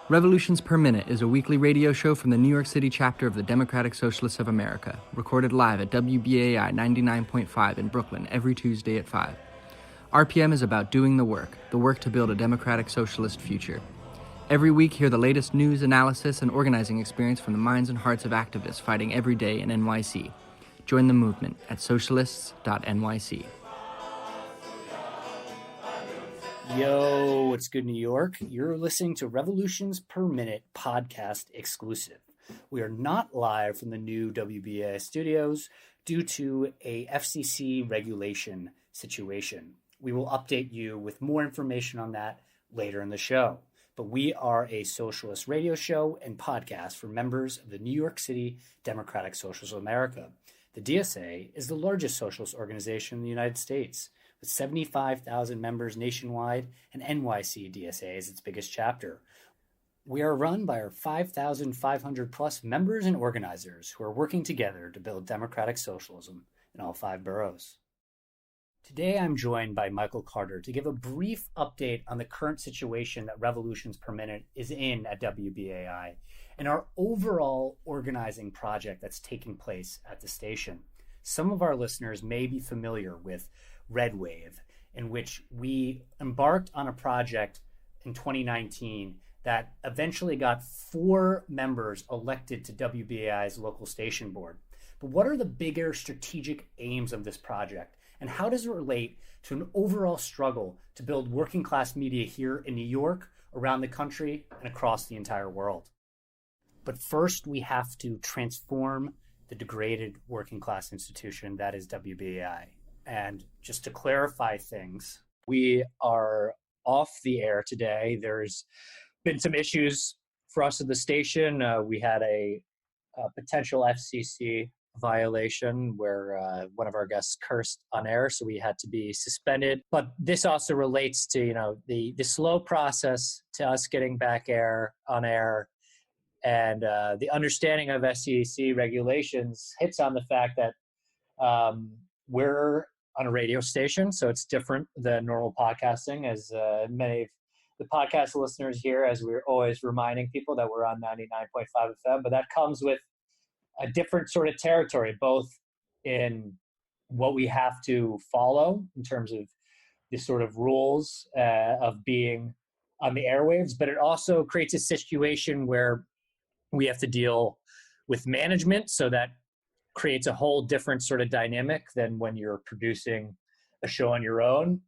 Revolutions Per Minute is a weekly radio show from the New York City chapter of the Democratic Socialists of America, recorded live at WBAI 99.5 in Brooklyn every Tuesday at 5. RPM is about doing the work to build a democratic socialist future. Every week, hear the latest news, analysis, and organizing experience from the minds and hearts of activists fighting every day in NYC. Join the movement at socialists.nyc. Yo, what's good, New York? You're listening to Revolutions Per Minute podcast exclusive. We are not live from the new WBAI studios due to a FCC regulation situation. We will update you with more information on that later in the show. But we are a socialist radio show and podcast for members of the New York City Democratic Socialists of America. The DSA is the largest socialist organization in the United States, with 75,000 members nationwide, and NYC DSA is its biggest chapter. We are run by our 5,500 plus members and organizers who are working together to build democratic socialism in all 5 boroughs. Today I'm joined by Michael Carter to give a brief update on the current situation that Revolutions Per Minute is in at WBAI and our overall organizing project that's taking place at the station. Some of our listeners may be familiar with Red Wave, in which we embarked on a project in 2019 that eventually got 4 members elected to WBAI's local station board. But what are the bigger strategic aims of this project, and how does it relate to an overall struggle to build working class media here in New York, around the country, and across the entire world? But first, we have to transform the degraded working class institution that is WBAI. And just to clarify things, we are off the air today. There's been some issues for us at the station. We had a potential FCC violation where one of our guests cursed on air, so we had to be suspended. But this also relates to, the slow process to us getting back on air. And the understanding of SEC regulations hits on the fact that we're on a radio station, so it's different than normal podcasting, as many of the podcast listeners here, as we're always reminding people that we're on 99.5 FM, but that comes with a different sort of territory, both in what we have to follow in terms of the sort of rules of being on the airwaves, but it also creates a situation where we have to deal with management, so that creates a whole different sort of dynamic than when you're producing a show on your own.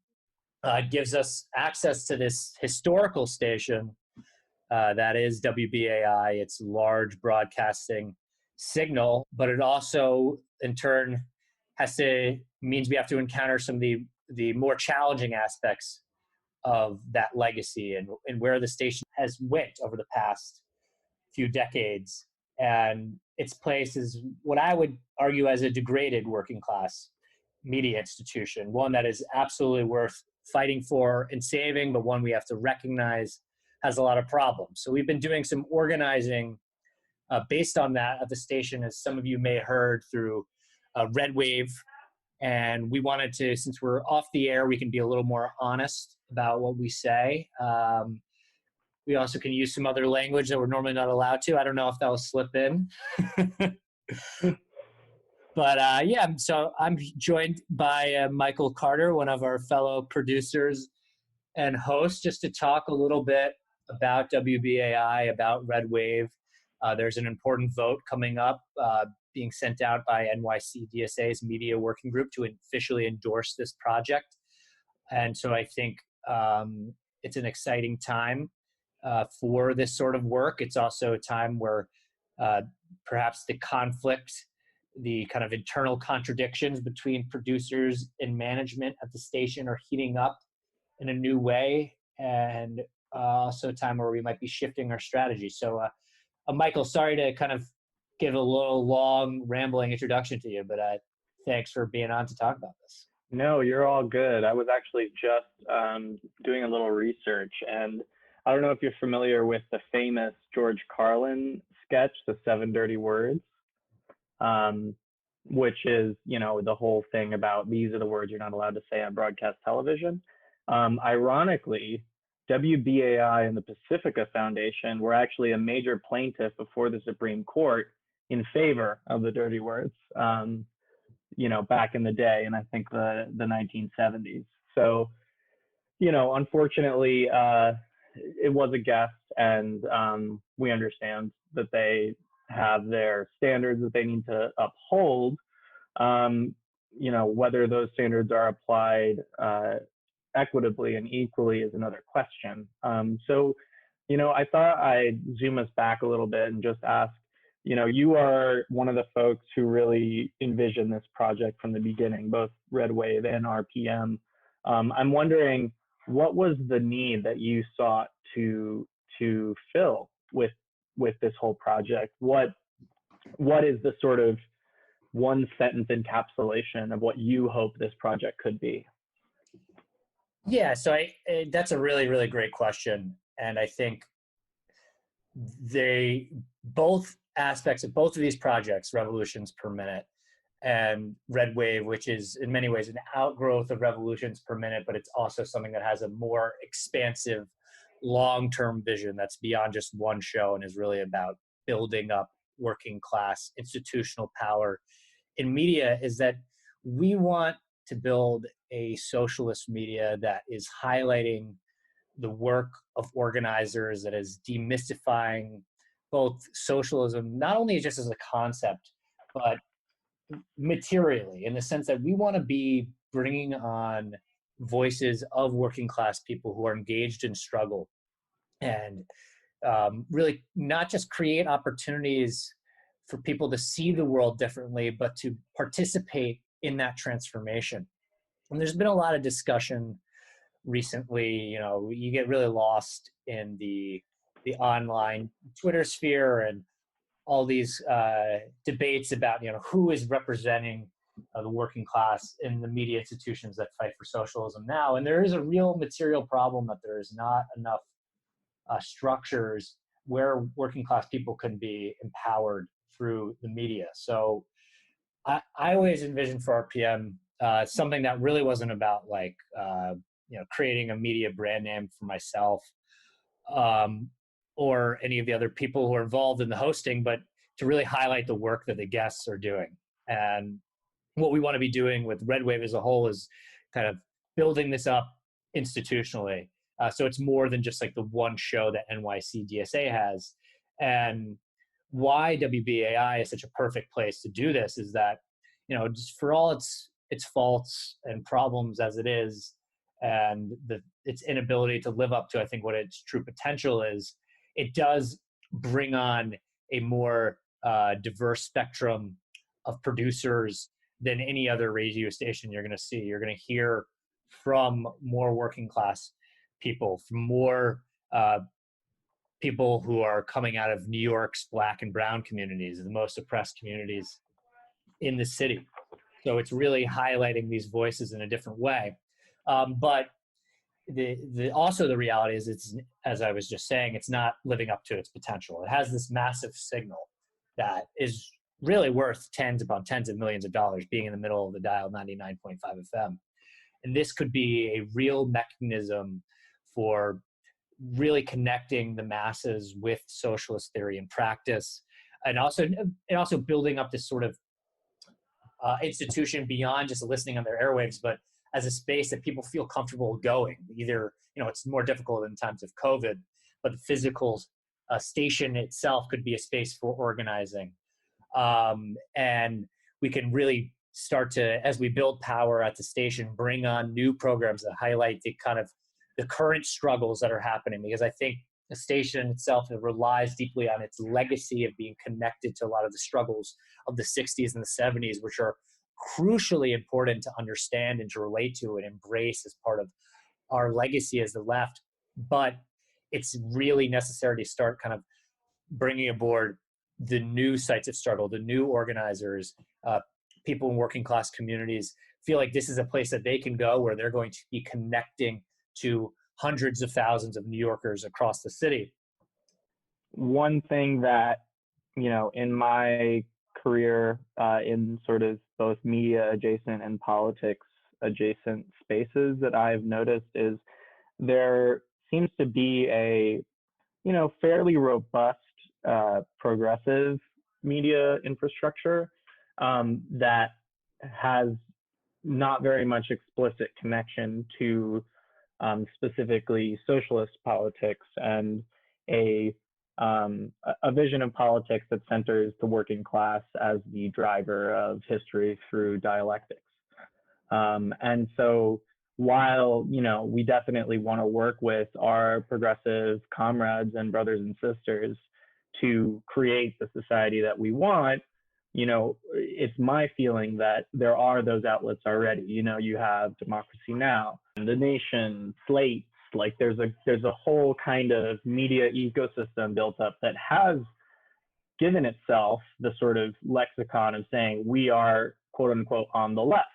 It gives us access to this historical station that is WBAI, its large broadcasting signal, but it also in turn means we have to encounter some of the more challenging aspects of that legacy and where the station has went over the past few decades. And its place is what I would argue as a degraded working class media institution, one that is absolutely worth fighting for and saving, but one we have to recognize has a lot of problems. So we've been doing some organizing based on that at the station, as some of you may have heard through Red Wave. And we wanted to, since we're off the air, we can be a little more honest about what we say. We also can use some other language that we're normally not allowed to. I don't know if that will slip in. But so I'm joined by Michael Carter, one of our fellow producers and hosts, just to talk a little bit about WBAI, about Red Wave. There's an important vote coming up being sent out by NYC DSA's media working group to officially endorse this project. And so I think it's an exciting time for this sort of work. It's also a time where perhaps the conflict, the kind of internal contradictions between producers and management at the station are heating up in a new way, and also a time where we might be shifting our strategy. So, Michael, sorry to kind of give a little long, rambling introduction to you, but thanks for being on to talk about this. No, you're all good. I was actually just doing a little research, and I don't know if you're familiar with the famous George Carlin sketch, The 7 Dirty Words, which is, the whole thing about these are the words you're not allowed to say on broadcast television. Ironically, WBAI and the Pacifica Foundation were actually a major plaintiff before the Supreme Court in favor of the dirty words, back in the day, and I think the 1970s. So, unfortunately, it was a guest, and we understand that they have their standards that they need to uphold. Whether those standards are applied equitably and equally is another question. I thought I'd zoom us back a little bit and just ask, you are one of the folks who really envisioned this project from the beginning, both Red Wave and RPM. I'm wondering, what was the need that you sought to fill with this whole project? What is the sort of one sentence encapsulation of what you hope this project could be? Yeah, so that's a really, really great question. And I think both aspects of both of these projects, Revolutions Per Minute and Red Wave, which is in many ways an outgrowth of Revolutions Per Minute, but it's also something that has a more expansive long-term vision that's beyond just one show and is really about building up working class institutional power in media, is that we want to build a socialist media that is highlighting the work of organizers, that is demystifying both socialism, not only just as a concept, but materially, in the sense that we want to be bringing on voices of working class people who are engaged in struggle, and really not just create opportunities for people to see the world differently, but to participate in that transformation. And there's been a lot of discussion recently. You get really lost in the online Twitter sphere and all these debates about who is representing the working class in the media institutions that fight for socialism now. And there is a real material problem that there is not enough structures where working class people can be empowered through the media. So I always envisioned for RPM something that really wasn't about creating a media brand name for myself or any of the other people who are involved in the hosting, but to really highlight the work that the guests are doing. And what we want to be doing with Red Wave as a whole is kind of building this up institutionally. So it's more than just like the one show that NYC DSA has. And why WBAI is such a perfect place to do this is that, just for all its faults and problems as it is, and its inability to live up to, I think, what its true potential is, it does bring on a more diverse spectrum of producers than any other radio station you're going to see. You're going to hear from more working class people, from more people who are coming out of New York's Black and brown communities, the most oppressed communities in the city. So it's really highlighting these voices in a different way. But also the reality is, it's, as I was just saying, it's not living up to its potential. It has this massive signal that is really worth tens upon tens of millions of dollars, being in the middle of the dial 99.5 FM. And this could be a real mechanism for really connecting the masses with socialist theory and practice, and also building up this sort of institution beyond just listening on their airwaves, but as a space that people feel comfortable going. Either, it's more difficult in times of COVID, but the physical station itself could be a space for organizing. And we can really start to, as we build power at the station, bring on new programs that highlight the current struggles that are happening. Because I think the station itself relies deeply on its legacy of being connected to a lot of the struggles of the 60s and the 70s, which are crucially important to understand and to relate to and embrace as part of our legacy as the left. But it's really necessary to start kind of bringing aboard the new sites of struggle, the new organizers, people in working class communities feel like this is a place that they can go where they're going to be connecting to hundreds of thousands of New Yorkers across the city. One thing that, in my career in sort of both media adjacent and politics adjacent spaces that I've noticed is there seems to be a, fairly robust progressive media infrastructure that has not very much explicit connection to specifically socialist politics and a vision of politics that centers the working class as the driver of history through dialectics. And so while, we definitely want to work with our progressive comrades and brothers and sisters to create the society that we want, it's my feeling that there are those outlets already. You have Democracy Now!, The Nation, Slate, like there's a whole kind of media ecosystem built up that has given itself the sort of lexicon of saying we are, quote unquote, on the left.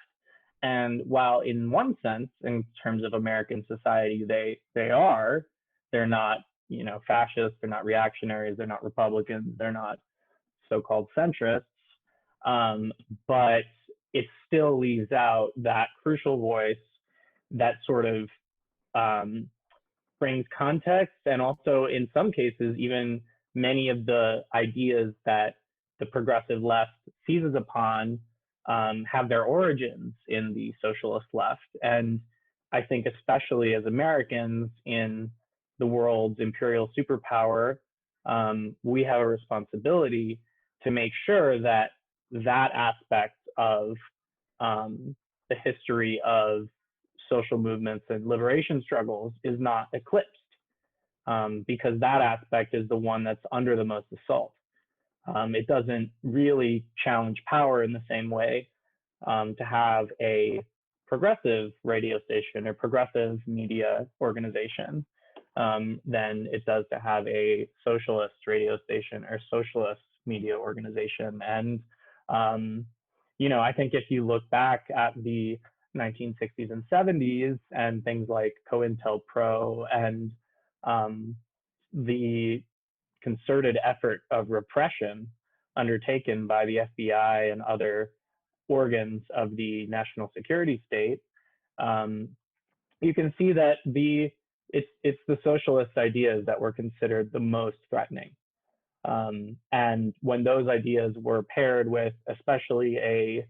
And while in one sense, in terms of American society, they're not, fascists, they're not reactionaries, they're not Republicans, they're not so-called centrists, but it still leaves out that crucial voice that sort of brings context, and also in some cases, even many of the ideas that the progressive left seizes upon have their origins in the socialist left. And I think especially as Americans in the world's imperial superpower, we have a responsibility to make sure that that aspect of the history of social movements and liberation struggles is not eclipsed, because that aspect is the one that's under the most assault. It doesn't really challenge power in the same way to have a progressive radio station or progressive media organization than it does to have a socialist radio station or socialist media organization. And, I think if you look back at the 1960s and 70s and things like COINTELPRO and the concerted effort of repression undertaken by the FBI and other organs of the national security state, you can see that it's the socialist ideas that were considered the most threatening. And when those ideas were paired with especially a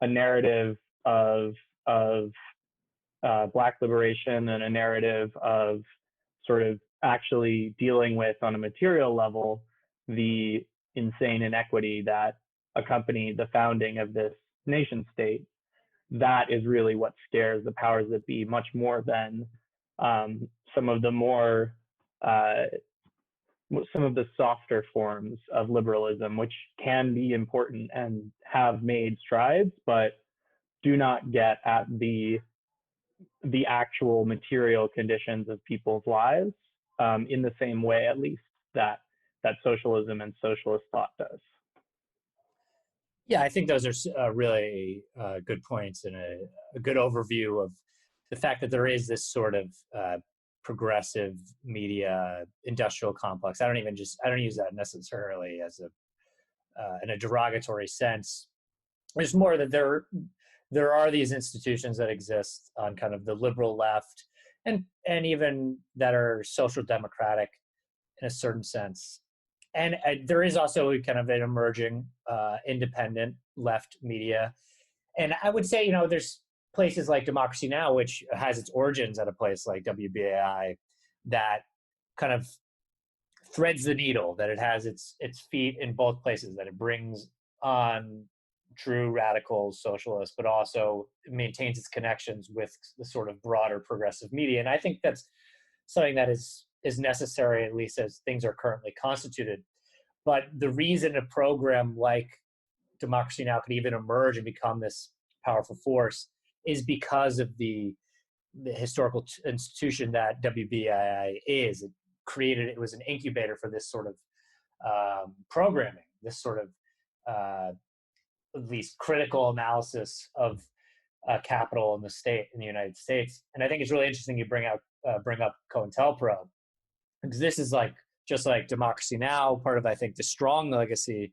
narrative of Black liberation and a narrative of sort of actually dealing with, on a material level, the insane inequity that accompanied the founding of this nation state, that is really what scares the powers that be much more than some of the softer forms of liberalism, which can be important and have made strides, but do not get at the actual material conditions of people's lives in the same way, at least, that socialism and socialist thought does. Yeah, I think those are really good points and a good overview of the fact that there is this sort of progressive media industrial complex. I don't use that necessarily as in a derogatory sense. It's more that there are these institutions that exist on kind of the liberal left and even that are social democratic in a certain sense. And there is also kind of an emerging independent left media. And I would say, there's places like Democracy Now!, which has its origins at a place like WBAI, that kind of threads the needle, that it has its feet in both places, that it brings on true radical socialists, but also maintains its connections with the sort of broader progressive media. And I think that's something that is necessary, at least as things are currently constituted. But the reason a program like Democracy Now! Could even emerge and become this powerful force is because of the historical institution that WBAI is. It was an incubator for this sort of programming, this sort of at least critical analysis of capital in the United States. And I think it's really interesting you bring up COINTELPRO, because this is just like Democracy Now!, part of, I think, the strong legacy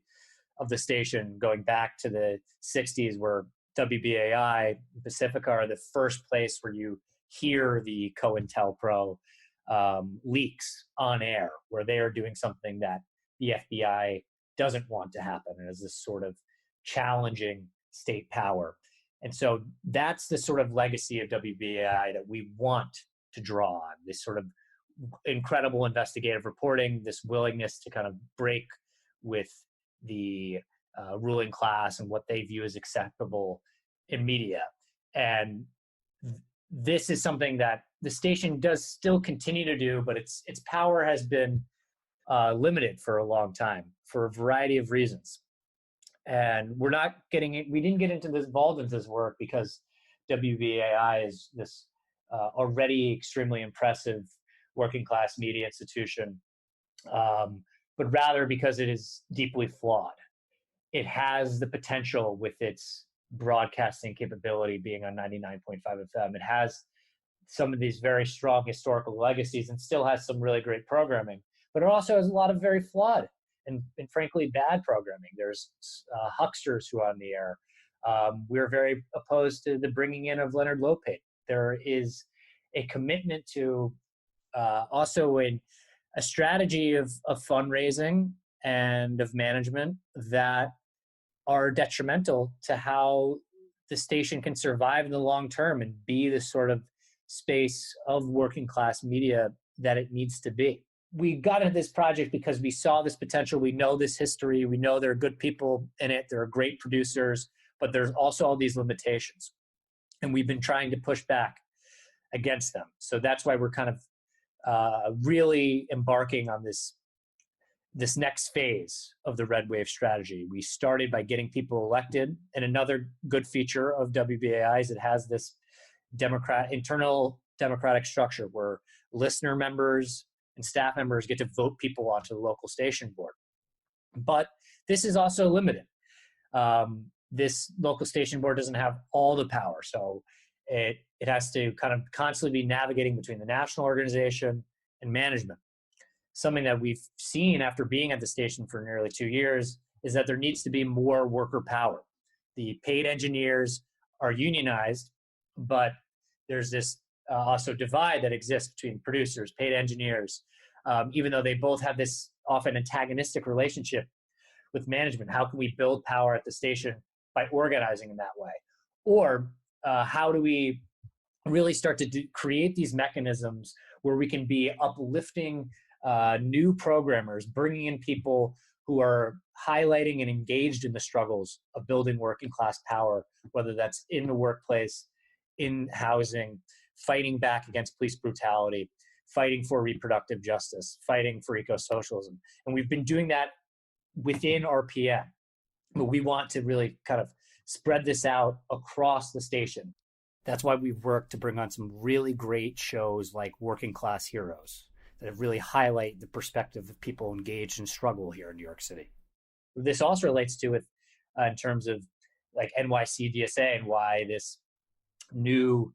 of the station going back to the 60s, where WBAI, Pacifica are the first place where you hear the COINTELPRO leaks on air, where they are doing something that the FBI doesn't want to happen, and is this sort of challenging state power. And so that's the sort of legacy of WBAI that we want to draw on, this sort of incredible investigative reporting, this willingness to kind of break with the ruling class and what they view as acceptable in media. And this is something that the station does still continue to do, but its power has been limited for a long time for a variety of reasons. And we didn't get involved in this work because WBAI is this already extremely impressive working class media institution, but rather because it is deeply flawed. It has the potential with its broadcasting capability being on 99.5 FM. It has some of these very strong historical legacies and still has some really great programming, but it also has a lot of very flawed and frankly bad programming. There's hucksters who are on the air. We're very opposed to the bringing in of Leonard Lopate. There is a commitment to also a strategy of fundraising and of management that are detrimental to how the station can survive in the long term and be the sort of space of working class media that it needs to be. We got into this project because we saw this potential. We know this history. We know there are good people in it. There are great producers, but there's also all these limitations. And we've been trying to push back against them. So that's why we're kind of really embarking on this next phase of the red wave strategy. We started by getting people elected, and another good feature of WBAI is it has this internal democratic structure where listener members and staff members get to vote people onto the local station board. But this is also limited. This local station board doesn't have all the power, so it has to kind of constantly be navigating between the national organization and management. Something that we've seen after being at the station for nearly 2 years is that there needs to be more worker power. The paid engineers are unionized, but there's this also divide that exists between producers, paid engineers, even though they both have this often antagonistic relationship with management. How can we build power at the station by organizing in that way? Or how do we really start to create these mechanisms where we can be uplifting new programmers, bringing in people who are highlighting and engaged in the struggles of building working class power, whether that's in the workplace, in housing, fighting back against police brutality, fighting for reproductive justice, fighting for eco-socialism. And we've been doing that within RPM, but we want to really kind of spread this out across the station. That's why we've worked to bring on some really great shows like Working Class Heroes that really highlight the perspective of people engaged in struggle here in New York City. This also relates to it in terms of like NYC DSA and why this new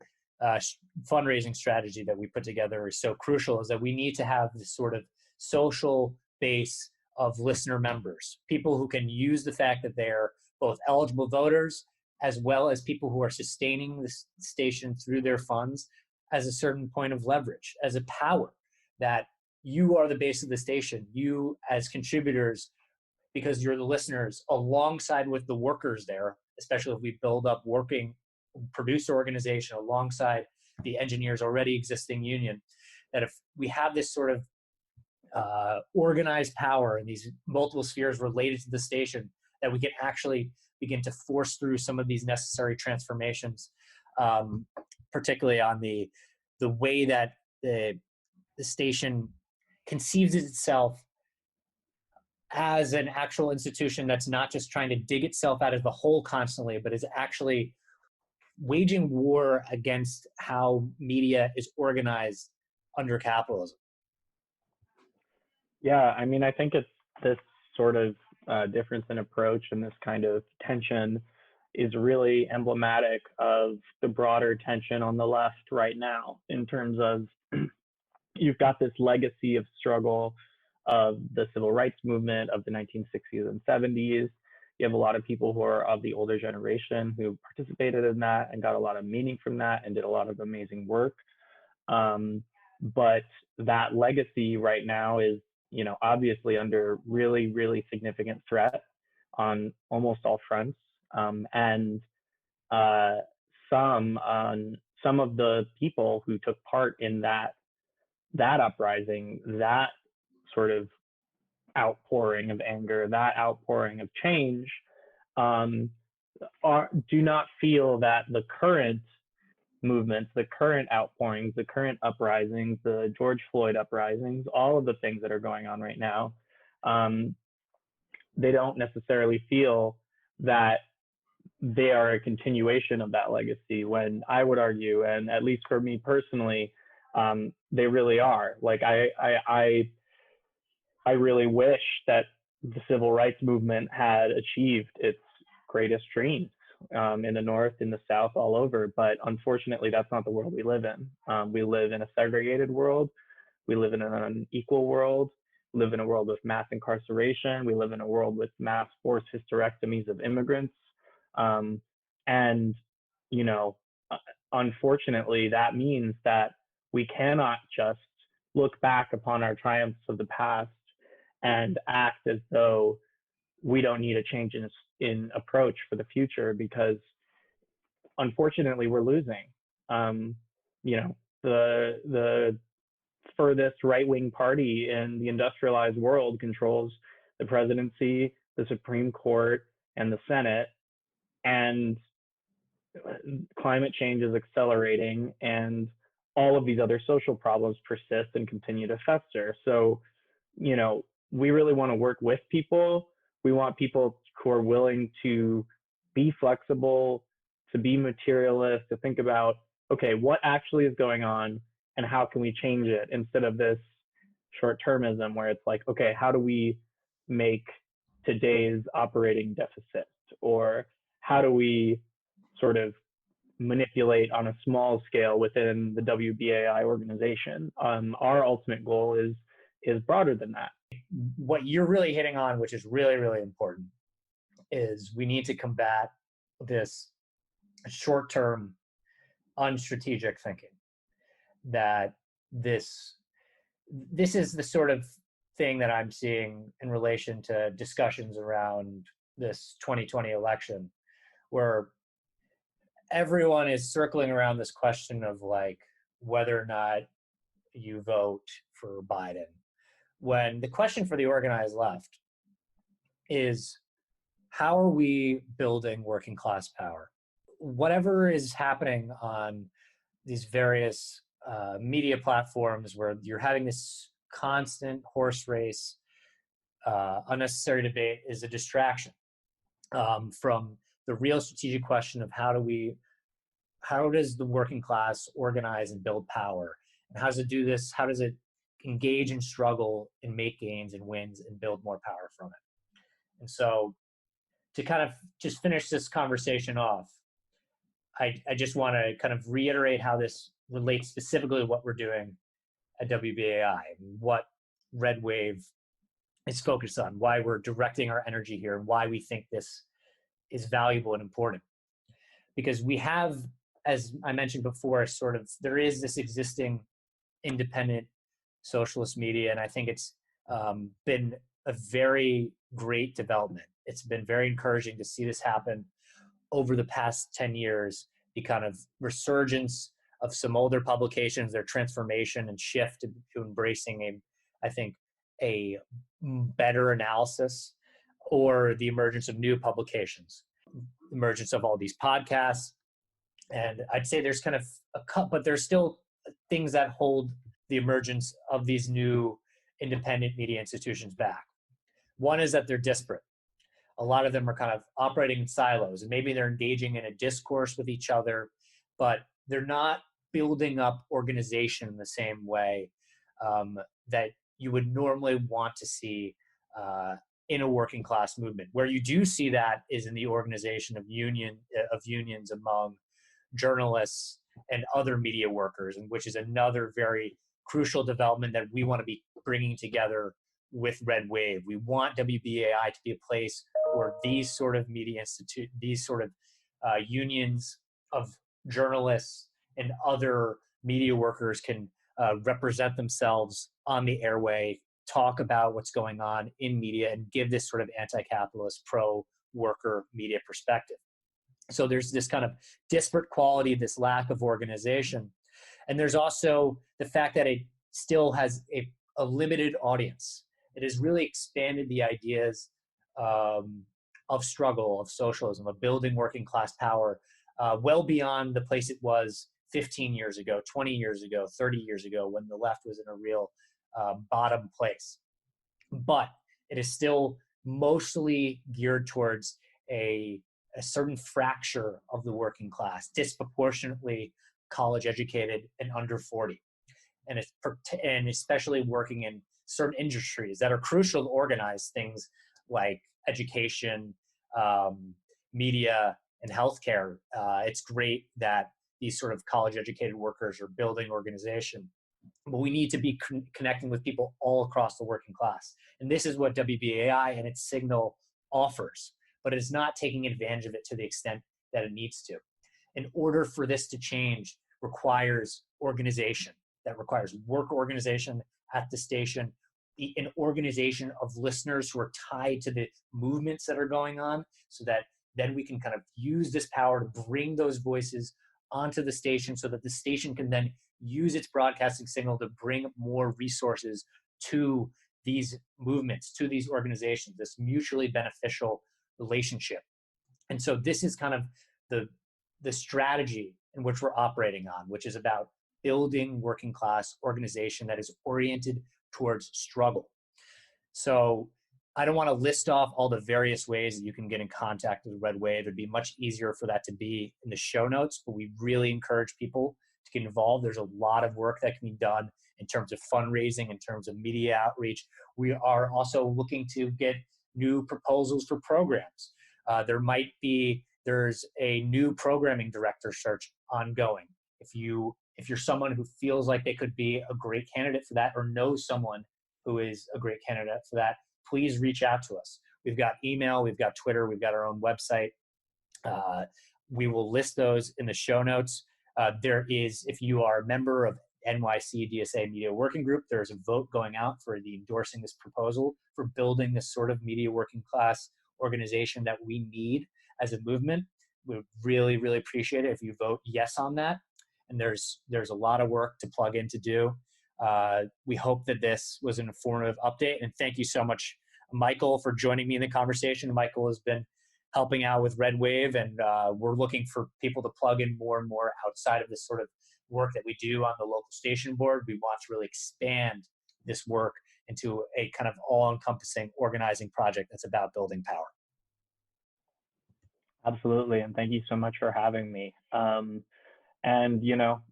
fundraising strategy that we put together is so crucial, is that we need to have this sort of social base of listener members, people who can use the fact that they're both eligible voters as well as people who are sustaining the station through their funds as a certain point of leverage, as a power that you are the base of the station, you as contributors, because you're the listeners, alongside with the workers there, especially if we build up working producer organization alongside the engineers already existing union, that if we have this sort of organized power in these multiple spheres related to the station, that we can actually begin to force through some of these necessary transformations, particularly on the way that the station conceives itself as an actual institution that's not just trying to dig itself out of the hole constantly, but is actually waging war against how media is organized under capitalism. Yeah, I mean, I think it's this sort of difference in approach and this kind of tension is really emblematic of the broader tension on the left right now, in terms of you've got this legacy of struggle of the civil rights movement of the 1960s and 70s. You have a lot of people who are of the older generation who participated in that and got a lot of meaning from that and did a lot of amazing work. But that legacy right now is, obviously under really, really significant threat on almost all fronts. And some of the people who took part in that uprising, that sort of outpouring of anger, that outpouring of change, do not feel that the current movements, the current outpourings, the current uprisings, the George Floyd uprisings, all of the things that are going on right now, they don't necessarily feel that they are a continuation of that legacy, when I would argue, and at least for me personally, they really are. Like I really wish that the civil rights movement had achieved its greatest dreams in the North, in the South, all over. But unfortunately, that's not the world we live in. We live in a segregated world. We live in an unequal world. We live in a world with mass incarceration. We live in a world with mass forced hysterectomies of immigrants. And, unfortunately, that means that we cannot just look back upon our triumphs of the past and act as though we don't need a change in approach for the future, because unfortunately we're losing. The furthest right-wing party in the industrialized world controls the presidency, the Supreme Court, and the Senate, and climate change is accelerating, and all of these other social problems persist and continue to fester. So, we really want to work with people. We want people who are willing to be flexible, to be materialist, to think about, okay, what actually is going on and how can we change it, instead of this short-termism where it's like, okay, how do we make today's operating deficit, or how do we sort of manipulate on a small scale within the WBAI organization. Our ultimate goal is broader than that. What you're really hitting on, which is really, really important, is we need to combat this short-term, unstrategic thinking. That this is the sort of thing that I'm seeing in relation to discussions around this 2020 election, where everyone is circling around this question of like whether or not you vote for Biden, when the question for the organized left is, how are we building working class power? Whatever is happening on these various media platforms where you're having this constant horse race, unnecessary debate, is a distraction from the real strategic question of how does the working class organize and build power? And how does it do this? How does it engage in struggle and make gains and wins and build more power from it? And so to kind of just finish this conversation off, I just want to kind of reiterate how this relates specifically to what we're doing at WBAI, what Red Wave is focused on, why we're directing our energy here, and why we think this is valuable and important. Because we have, as I mentioned before, there is this existing independent socialist media, and I think it's been a very great development. It's been very encouraging to see this happen over the past 10 years, the kind of resurgence of some older publications, their transformation and shift to embracing a better analysis, or the emergence of new publications, emergence of all these podcasts. And I'd say there's kind of but there's still things that hold the emergence of these new independent media institutions back. One is that they're disparate. A lot of them are kind of operating in silos, and maybe they're engaging in a discourse with each other, but they're not building up organization in the same way that you would normally want to see in a working class movement. Where you do see that is in the organization of unions among journalists and other media workers, and which is another very crucial development that we want to be bringing together with Red Wave. We want WBAI to be a place where these sort of these sort of unions of journalists and other media workers can represent themselves on the airway, talk about what's going on in media, and give this sort of anti-capitalist, pro-worker media perspective. So there's this kind of disparate quality, this lack of organization. And there's also the fact that it still has a limited audience. It has really expanded the ideas of struggle, of socialism, of building working class power, well beyond the place it was 15 years ago, 20 years ago, 30 years ago, when the left was in a real bottom place. But it is still mostly geared towards a certain fracture of the working class, disproportionately college educated and under 40. And especially working in certain industries that are crucial to organize things like education, media, and healthcare. It's great that these sort of college educated workers are building organization, but we need to be connecting with people all across the working class. And this is what WBAI and its signal offers, but it's not taking advantage of it to the extent that it needs to. In order for this to change requires organization, that requires work organization at the station, an organization of listeners who are tied to the movements that are going on, so that then we can kind of use this power to bring those voices onto the station so that the station can then use its broadcasting signal to bring more resources to these movements, to these organizations, this mutually beneficial relationship. And so this is kind of the strategy in which we're operating on, which is about building working class organization that is oriented towards struggle. So I don't want to list off all the various ways that you can get in contact with Red Wave. It'd be much easier for that to be in the show notes, but we really encourage people to get involved. There's a lot of work that can be done in terms of fundraising, in terms of media outreach. We are also looking to get new proposals for programs. There's a new programming director search ongoing. If you're someone who feels like they could be a great candidate for that, or knows someone who is a great candidate for that, please reach out to us. We've got email, we've got Twitter, we've got our own website. We will list those in the show notes. If you are a member of NYC DSA Media Working Group, there's a vote going out for endorsing this proposal for building this sort of media working class organization that we need as a movement. We would really, really appreciate it if you vote yes on that. And there's a lot of work to plug in to do. We hope that this was an informative update. And thank you so much, Michael, for joining me in the conversation. Michael has been helping out with Red Wave, and we're looking for people to plug in more and more outside of this sort of work that we do on the local station board. We want to really expand this work into a kind of all-encompassing organizing project that's about building power. Absolutely. And thank you so much for having me. And,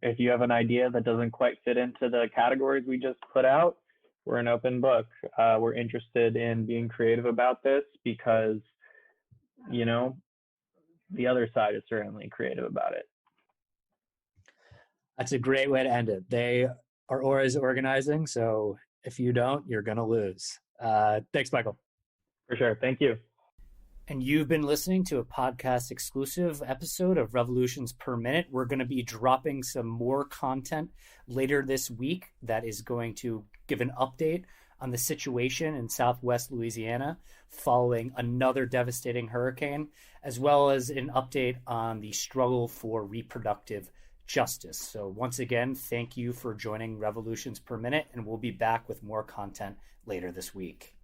if you have an idea that doesn't quite fit into the categories we just put out, we're an open book. We're interested in being creative about this because, the other side is certainly creative about it. That's a great way to end it. They are always organizing. So if you don't, you're going to lose. Thanks, Michael. For sure. Thank you. And you've been listening to a podcast exclusive episode of Revolutions Per Minute. We're going to be dropping some more content later this week that is going to give an update on the situation in Southwest Louisiana following another devastating hurricane, as well as an update on the struggle for reproductive justice. So once again, thank you for joining Revolutions Per Minute, and we'll be back with more content later this week.